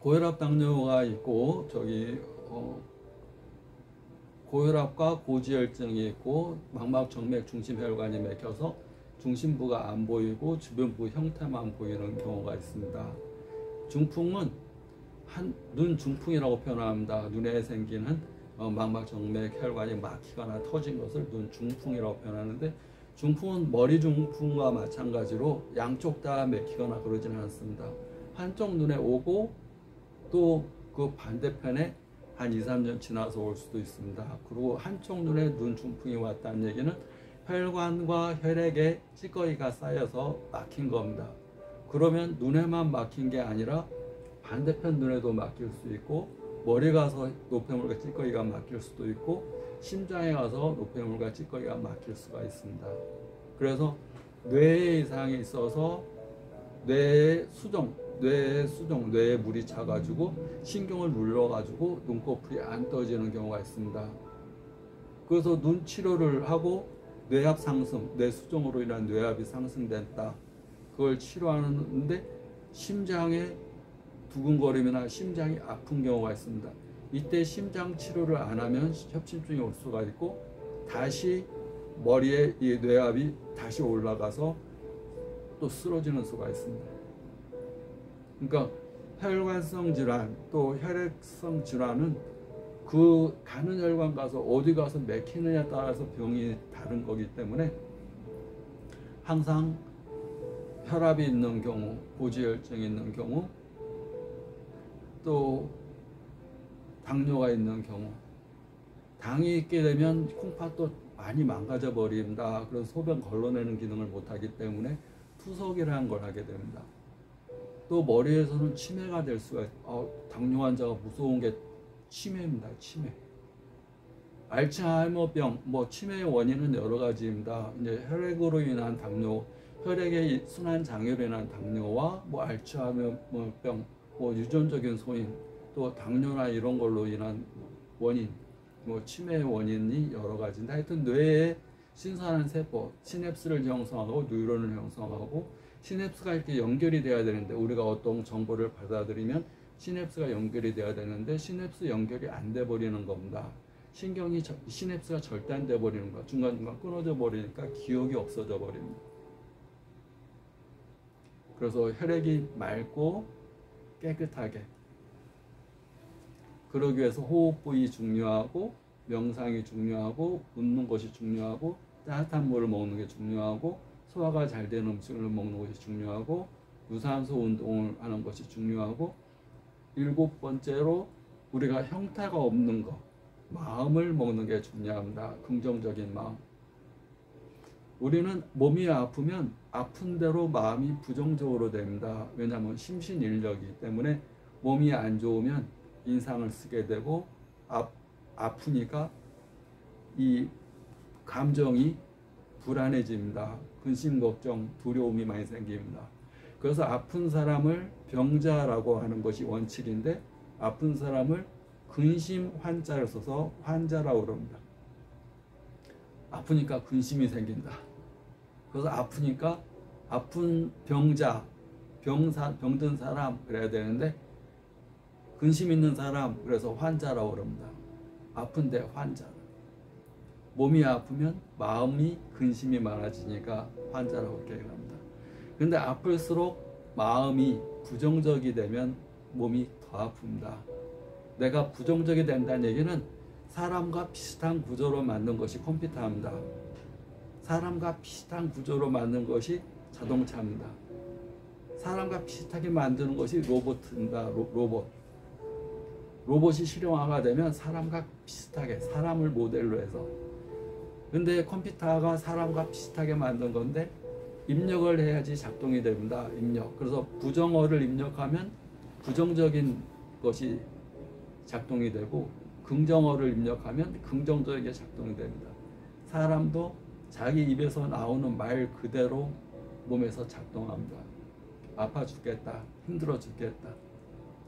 고혈압 당뇨가 있고 고혈압과 고지혈증이 있고 망막 정맥 중심혈관이 막혀서 중심부가 안 보이고 주변부 형태만 보이는 경우가 있습니다. 중풍은 눈 중풍이라고 표현합니다. 눈에 생기는 망막 정맥 혈관이 막히거나 터진 것을 눈 중풍이라고 표현하는데, 중풍은 머리 중풍과 마찬가지로 양쪽 다 막히거나 그러지는 않습니다. 한쪽 눈에 오고 또 그 반대편에 한 2, 3년 지나서 올 수도 있습니다. 그리고 한쪽 눈에 눈 중풍이 왔다는 얘기는 혈관과 혈액에 찌꺼기가 쌓여서 막힌 겁니다. 그러면 눈에만 막힌 게 아니라 반대편 눈에도 막힐 수 있고, 머리 가서 노폐물과 찌꺼기가 막힐 수도 있고, 심장에 가서 노폐물과 찌꺼기가 막힐 수가 있습니다. 그래서 뇌에 이상이 있어서 뇌에 물이 차가지고 신경을 눌러가지고 눈꺼풀이 안 떠지는 경우가 있습니다. 그래서 눈 치료를 하고 뇌압 상승, 뇌수종으로 인한 뇌압이 상승됐다, 그걸 치료하는데 심장에 두근거림이나 심장이 아픈 경우가 있습니다. 이때 심장 치료를 안 하면 협심증이 올 수가 있고, 다시 머리에 이 뇌압이 다시 올라가서 또 쓰러지는 수가 있습니다. 그러니까 혈관성 질환 또 혈액성 질환은 그 가는 혈관 가서 어디 가서 막히느냐에 따라서 병이 다른 거기 때문에 항상 혈압이 있는 경우, 고지혈증이 있는 경우, 또 당뇨가 있는 경우, 당이 있게 되면 콩팥도 많이 망가져 버립니다. 그래서 소변 걸러내는 기능을 못하기 때문에 투석이라는 걸 하게 됩니다. 또 머리에서는 치매가 될 수가 있어요. 당뇨 환자가 무서운 게 치매입니다. 치매. 알츠하이머병, 치매의 원인은 여러 가지입니다. 이제 혈액으로 인한 당뇨, 혈액의 순환 장애로 인한 당뇨와 알츠하이머병, 유전적인 소인, 또 당뇨나 이런 걸로 인한 원인, 치매의 원인이 여러 가지인데, 하여튼 뇌에 신선한 세포, 시냅스를 형성하고 뉴런을 형성하고, 시냅스가 이렇게 연결이 돼야 되는데, 우리가 어떤 정보를 받아들이면 시냅스가 연결이 돼야 되는데 시냅스 연결이 안 돼 버리는 겁니다. 신경이 시냅스가 절단돼 버리는 거, 중간중간 끊어져 버리니까 기억이 없어져 버립니다. 그래서 혈액이 맑고 깨끗하게, 그러기 위해서 호흡 부위 중요하고, 명상이 중요하고, 웃는 것이 중요하고, 따뜻한 물을 먹는 게 중요하고, 소화가 잘 되는 음식을 먹는 것이 중요하고, 유산소 운동을 하는 것이 중요하고, 7번째로 우리가 형태가 없는 것, 마음을 먹는 게 중요합니다. 긍정적인 마음. 우리는 몸이 아프면 아픈 대로 마음이 부정적으로 됩니다. 왜냐하면 심신일력이기 때문에 몸이 안 좋으면 인상을 쓰게 되고, 아프니까 이 감정이 불안해집니다. 근심, 걱정, 두려움이 많이 생깁니다. 그래서 아픈 사람을 병자라고 하는 것이 원칙인데, 아픈 사람을 근심 환자를 써서 환자라고 그럽니다. 아프니까 근심이 생긴다. 그래서 아프니까 아픈 병자, 병든 사람 그래야 되는데, 근심 있는 사람 그래서 환자라고 그럽니다. 아픈데 환자. 몸이 아프면 마음이 근심이 많아지니까 환자라고 얘기합니다. 근데 아플수록 마음이 부정적이 되면 몸이 더 아픕니다. 내가 부정적이 된다는 얘기는 사람과 비슷한 구조로 만든 것이 컴퓨터입니다. 사람과 비슷한 구조로 만든 것이 자동차입니다. 사람과 비슷하게 만드는 것이 로봇입니다. 로봇이 실용화가 되면 사람과 비슷하게, 사람을 모델로 해서. 근데 컴퓨터가 사람과 비슷하게 만든 건데 입력을 해야지 작동이 됩니다. 입력. 그래서 부정어를 입력하면 부정적인 것이 작동이 되고, 긍정어를 입력하면 긍정적인 작동이 됩니다. 사람도 자기 입에서 나오는 말 그대로 몸에서 작동합니다. 아파 죽겠다, 힘들어 죽겠다,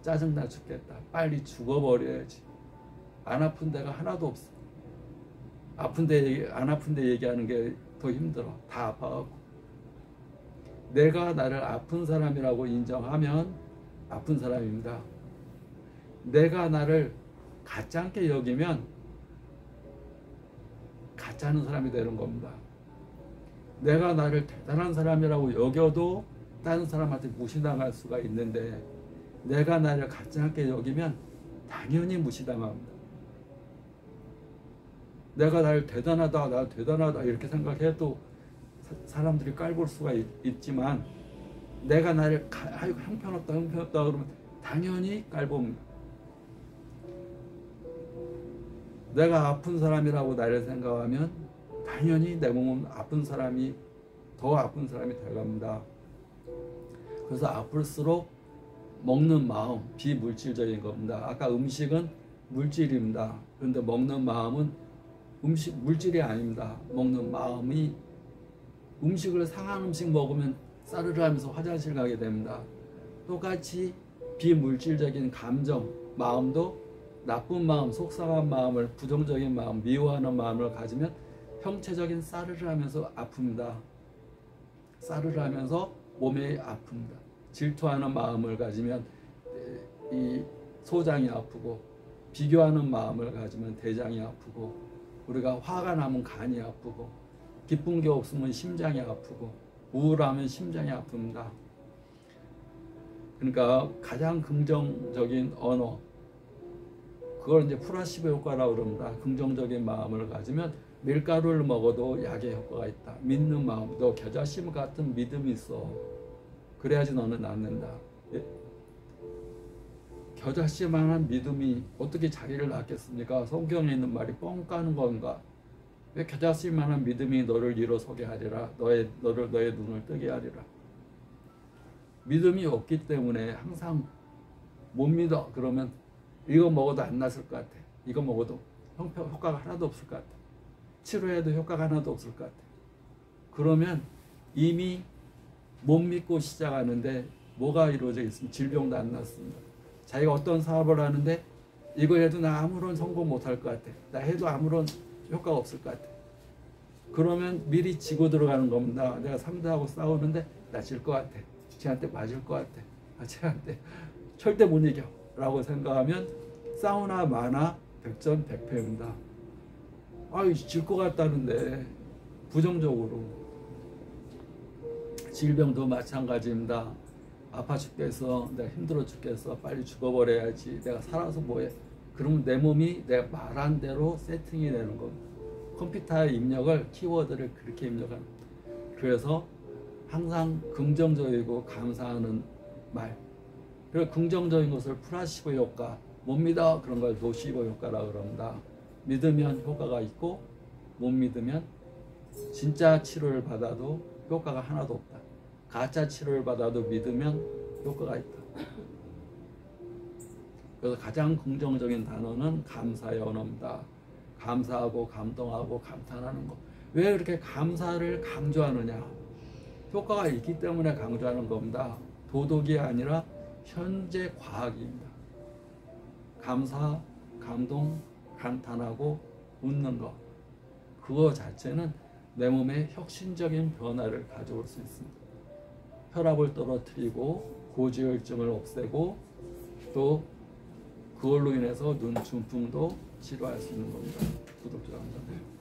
짜증나 죽겠다, 빨리 죽어버려야지, 안 아픈 데가 하나도 없어. 안 아픈데 얘기하는 게 더 힘들어. 다 아파갖고. 내가 나를 아픈 사람이라고 인정하면 아픈 사람입니다. 내가 나를 갖지 않게 여기면 갖지 않은 사람이 되는 겁니다. 내가 나를 대단한 사람이라고 여겨도 다른 사람한테 무시당할 수가 있는데, 내가 나를 갖지 않게 여기면 당연히 무시당합니다. 내가 나를 대단하다, 나 대단하다 이렇게 생각해도 사람들이 깔볼 수가 있지만, 내가 나를 아이고 형편없다 형편없다 그러면 당연히 깔봅니다. 내가 아픈 사람이라고 나를 생각하면 당연히 내 몸은 아픈 사람이 더 아픈 사람이 돼갑니다. 그래서 아플수록 먹는 마음, 비물질적인 겁니다. 아까 음식은 물질입니다. 그런데 먹는 마음은 물질이 아닙니다. 먹는 마음이, 음식을 상한 음식 먹으면 싸르르 하면서 화장실 가게 됩니다. 똑같이 비물질적인 감정, 마음도 나쁜 마음, 속상한 마음을, 부정적인 마음, 미워하는 마음을 가지면 형체적인 싸르르 하면서 아픕니다. 싸르르 하면서 몸이 아픕니다. 질투하는 마음을 가지면 이 소장이 아프고, 비교하는 마음을 가지면 대장이 아프고, 우리가 화가 나면 간이 아프고, 기쁜 게 없으면 심장이 아프고, 우울하면 심장이 아픕니다. 그러니까 가장 긍정적인 언어, 그걸 이제 플라시보 효과라고 그럽니다. 긍정적인 마음을 가지면 밀가루를 먹어도 약의 효과가 있다. 믿는 마음, 너 겨자씨 같은 믿음이 있어. 그래야지 너는 낫는다. 겨자씨만한 믿음이 어떻게 자기를 낳겠습니까? 성경에 있는 말이 뻥 까는 건가? 왜 겨자씨만한 믿음이 너를 일어서게 하리라. 너의 눈을 뜨게 하리라. 믿음이 없기 때문에 항상 못 믿어. 그러면 이거 먹어도 안 낫을 것 같아. 이거 먹어도 효과가 하나도 없을 것 같아. 치료해도 효과가 하나도 없을 것 같아. 그러면 이미 못 믿고 시작하는데 뭐가 이루어져 있으면 질병도 안 낫습니다. 자기가 어떤 사업을 하는데 이거 해도 나 아무런 성공 못할 것 같아. 나 해도 아무런 효과가 없을 것 같아. 그러면 미리 지고 들어가는 겁니다. 내가 상대하고 싸우는데 나 질 것 같아. 쟤한테 맞을 것 같아. 쟤한테 절대 못 이겨 라고 생각하면 싸우나 마나 백전백패입니다. 질 것 같다는데 부정적으로. 질병도 마찬가지입니다. 아파 죽겠어, 내가 힘들어 죽겠어, 빨리 죽어버려야지, 내가 살아서 뭐해. 그러면 내 몸이 내가 말한 대로 세팅이 되는 겁니다. 컴퓨터의 입력을, 키워드를 그렇게 입력합니다. 그래서 항상 긍정적이고 감사하는 말, 그리고 긍정적인 것을 플라시보 효과, 못 믿어 그런 걸 노시보 효과라고 그럽니다. 믿으면 효과가 있고 못 믿으면 진짜 치료를 받아도 효과가 하나도 없다. 가짜 치료를 받아도 믿으면 효과가 있다. 그래서 가장 긍정적인 단어는 감사의 언어입니다. 감사하고 감동하고 감탄하는 것. 왜 그렇게 감사를 강조하느냐? 효과가 있기 때문에 강조하는 겁니다. 도덕이 아니라 현재 과학입니다. 감사, 감동, 감탄하고 웃는 것, 그거 자체는 내 몸에 혁신적인 변화를 가져올 수 있습니다. 혈압을 떨어뜨리고 고지혈증을 없애고 또 그걸로 인해서 눈 중풍도 치료할 수 있는 겁니다. 구독자 감사합니다.